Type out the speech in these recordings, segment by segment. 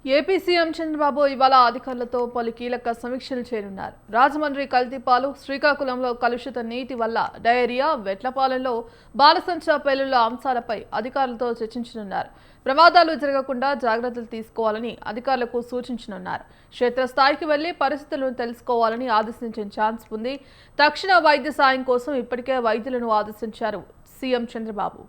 AP CM Chandrababu ఇవాళ అధికారులతో పలు కీలక సమీక్షలు చేరున్నారు. రాజమండ్రి కల్తీపాలు, శ్రీకాకుళంలో కలుషిత నీటి వల్ల డయేరియా, వెట్లపాలెంలో బాలసంచా పేలుళ్ల అంశాలపై అధికారులతో చర్చించనున్నారు. ప్రమాదాలు జరగకుండా జాగ్రత్తలు తీసుకోవాలని అధికారులకు సూచించనున్నారు. క్షేత్రస్థాయికి వెళ్లి పరిస్థితులను తెలుసుకోవాలని ఆదేశించిన ఛాన్స్ ఉంది. తక్షణ వైద్య సాయం కోసం ఇప్పటికే వైద్యులను ఆదేశించారు CM Chandrababu.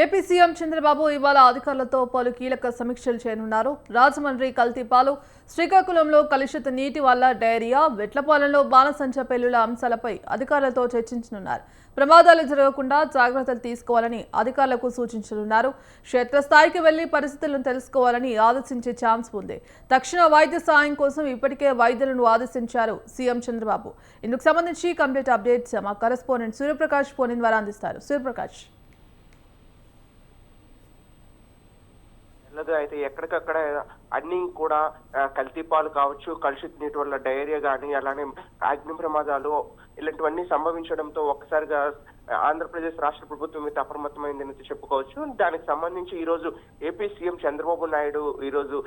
AP CM Chandrababu ఇవాళ అధికారులతో పలు కీలక సమీక్షలు చేయనున్నారు. రాజమండ్రి కల్తీపాలు, శ్రీకాకుళంలో కలుషిత నీటి వల్ల డయేరియా, వెట్లపాలెంలో బాణసంచా పేలుళ్ల అంశాలపై అధికారులతో చర్చించనున్నారు. ప్రమాదాలు జరగకుండా జాగ్రత్తలు తీసుకోవాలని అధికారులకు సూచించనున్నారు. క్షేత్రస్థాయికి వెళ్లి పరిస్థితులను తెలుసుకోవాలని ఆదేశించే ఛాన్స్ ఉంది. తక్షణ వైద్య సాయం కోసం ఇప్పటికే వైద్యులను ఆదేశించారు సీఎం చంద్రబాబు. ఇందుకు సంబంధించి కంప్లీట్ అప్డేట్స్ మా కరెస్పాండెంట్ సూర్యప్రకాష్ ఫోన్ ద్వారా అందిస్తారు. సూర్యప్రకాష్. అయితే ఎక్కడికక్కడ అన్ని కూడా కల్తీపాలు కావచ్చు, కలుషిత నీటి వల్ల డయేరియా కానీ, అలానే అగ్ని ప్రమాదాలు ఇలాంటివన్నీ సంభవించడంతో ఒక్కసారిగా ఆంధ్రప్రదేశ్ రాష్ట్ర ప్రభుత్వం మీద అప్రమత్తమైందని చెప్పుకోవచ్చు. దానికి సంబంధించి ఈ రోజు ఏపీ సీఎం చంద్రబాబు నాయుడు ఈ రోజు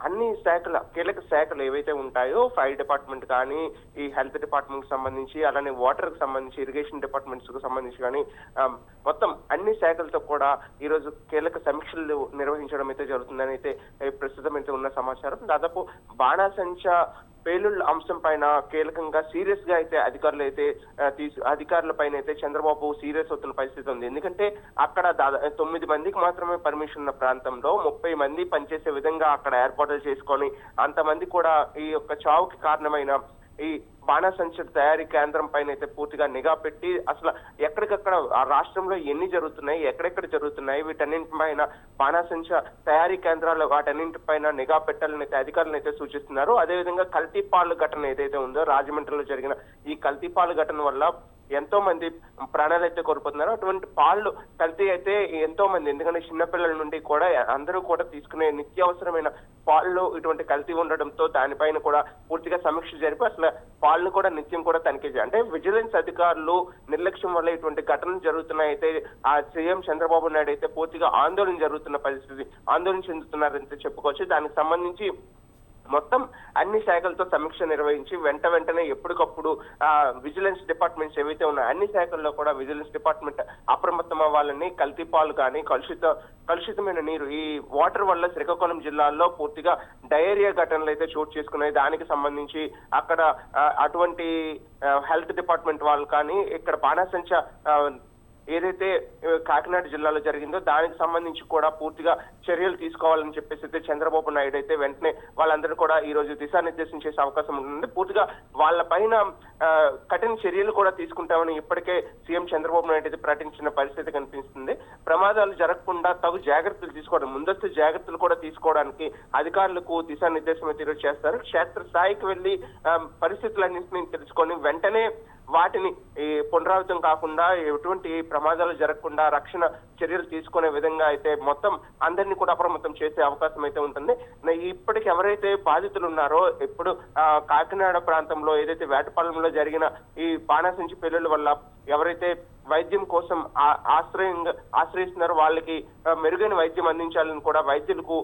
అన్ని శాఖల కీలక శాఖలు ఏవైతే ఉంటాయో, ఫైర్ డిపార్ట్మెంట్ కానీ, ఈ హెల్త్ డిపార్ట్మెంట్ కి సంబంధించి, అలానే వాటర్ కి సంబంధించి, ఇరిగేషన్ డిపార్ట్మెంట్స్ కు సంబంధించి కానీ మొత్తం అన్ని శాఖలతో కూడా ఈ రోజు కీలక సమీక్షలు నిర్వహించడం అయితే జరుగుతుందని అయితే ప్రస్తుతం అయితే ఉన్న సమాచారం. దాదాపు బాణాసంచా పేలుళ్ల అంశం పైన కీలకంగా సీరియస్ గా అయితే అధికారుల పైన అయితే చంద్రబాబు సీరియస్ అవుతున్న పరిస్థితి ఉంది. ఎందుకంటే అక్కడ 9 మందికి మాత్రమే పర్మిషన్ ఉన్న ప్రాంతంలో 30 మంది పనిచేసే విధంగా అక్కడ ఏర్పాట్లు చేసుకొని అంతమంది కూడా ఈ యొక్క చావుకి కారణమైన ఈ బాణాసంచా తయారీ కేంద్రం పైన అయితే పూర్తిగా నిఘా పెట్టి అసలు ఎక్కడికక్కడ ఆ రాష్ట్రంలో ఎన్ని జరుగుతున్నాయి, ఎక్కడెక్కడ జరుగుతున్నాయి, వీటన్నింటిపైన బాణాసంచా తయారీ కేంద్రాలు వాటన్నింటిపైన నిఘా పెట్టాలని అయితే అధికారులను అయితే సూచిస్తున్నారు. అదేవిధంగా కల్తీపాలు ఘటన ఏదైతే ఉందో, రాజమండ్రిలో జరిగిన ఈ కల్తీపాలు ఘటన వల్ల ఎంతో మంది ప్రాణాలు అయితే కోల్పోతున్నారు. అటువంటి పాళ్ళు కల్తీ అయితే ఎంతో మంది, ఎందుకంటే చిన్నపిల్లల నుండి కూడా అందరూ కూడా తీసుకునే నిత్యావసరమైన పాళ్ళు ఇటువంటి కల్తీ ఉండడంతో దానిపైన కూడా పూర్తిగా సమీక్ష జరిపి అసలు పాలను కూడా నిత్యం కూడా తనిఖీ చేయాలి. అంటే విజిలెన్స్ అధికారులు నిర్లక్ష్యం వల్ల ఇటువంటి ఘటనలు జరుగుతున్నాయి. అయితే ఆ సీఎం చంద్రబాబు నాయుడు అయితే పూర్తిగా ఆందోళన చెందుతున్నారంటే చెప్పుకోవచ్చు. దానికి సంబంధించి మొత్తం అన్ని శాఖలతో సమీక్ష నిర్వహించి వెంటనే ఎప్పటికప్పుడు విజిలెన్స్ డిపార్ట్మెంట్స్ ఏవైతే ఉన్నాయో అన్ని శాఖల్లో కూడా విజిలెన్స్ డిపార్ట్మెంట్ అప్రమత్తం అవ్వాలని, కల్తీపాలు కానీ, కలుషితమైన నీరు ఈ వాటర్ వల్ల శ్రీకాకుళం జిల్లాలో పూర్తిగా డయేరియా ఘటనలు అయితే చోటు చేసుకున్నాయి. దానికి సంబంధించి అక్కడ అటువంటి హెల్త్ డిపార్ట్మెంట్ వాళ్ళు కానీ, ఇక్కడ బాణాసంచా ఏదైతే కాకినాడ జిల్లాలో జరిగిందో దానికి సంబంధించి కూడా పూర్తిగా చర్యలు తీసుకోవాలని చెప్పేసి అయితే చంద్రబాబు నాయుడు అయితే వెంటనే వాళ్ళందరూ కూడా ఈ రోజు దిశానిర్దేశం చేసే అవకాశం ఉంటుంది. పూర్తిగా వాళ్ళ పైన కఠిన చర్యలు కూడా తీసుకుంటామని ఇప్పటికే సీఎం చంద్రబాబు నాయుడు అయితే ప్రకటించిన పరిస్థితి కనిపిస్తుంది. ప్రమాదాలు జరగకుండా తగు జాగ్రత్తలు తీసుకోవడం, ముందస్తు జాగ్రత్తలు కూడా తీసుకోవడానికి అధికారులకు దిశానిర్దేశం అయితే ఈరోజు చేస్తారు. క్షేత్ర స్థాయికి వెళ్లి పరిస్థితులన్నింటినీ తెలుసుకొని వెంటనే వాటిని పునరావృతం కాకుండా ఎటువంటి ప్రమాదాలు జరగకుండా రక్షణ చర్యలు తీసుకునే విధంగా అయితే మొత్తం అందరినీ కూడా అప్రమత్తం చేసే అవకాశం అయితే ఉంటుంది. ఇప్పటికి ఎవరైతే బాధితులు ఉన్నారో, ఇప్పుడు కాకినాడ ప్రాంతంలో ఏదైతే వేటపాలెంలో జరిగిన ఈ బాణాసంచా పేలుళ్ల వల్ల ఎవరైతే వైద్యం కోసం ఆశ్రయిస్తున్నారో వాళ్ళకి మెరుగైన వైద్యం అందించాలని కూడా వైద్యులకు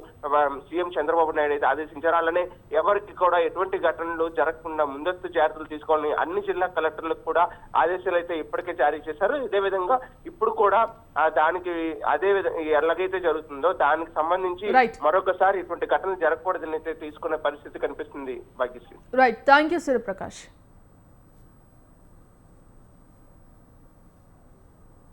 సీఎం చంద్రబాబు నాయుడు అయితే ఆదేశించారు. అలానే ఎవరికి కూడా ఎటువంటి ఘటనలు జరగకుండా ముందస్తు జాగ్రత్తలు తీసుకోవాలని అన్ని జిల్లా కలెక్టర్లకు కూడా ఆదేశాలు అయితే ఇప్పటికే జారీ చేశారు. ఇదే విధంగా ఇప్పుడు కూడా దానికి అదే విధంగా ఎలాగైతే జరుగుతుందో దానికి సంబంధించి మరొకసారి ఇటువంటి ఘటనలు జరగకూడదని అయితే తీసుకునే పరిస్థితి కనిపిస్తుంది. Bhagyashree. Right, thank you Suryaprakash.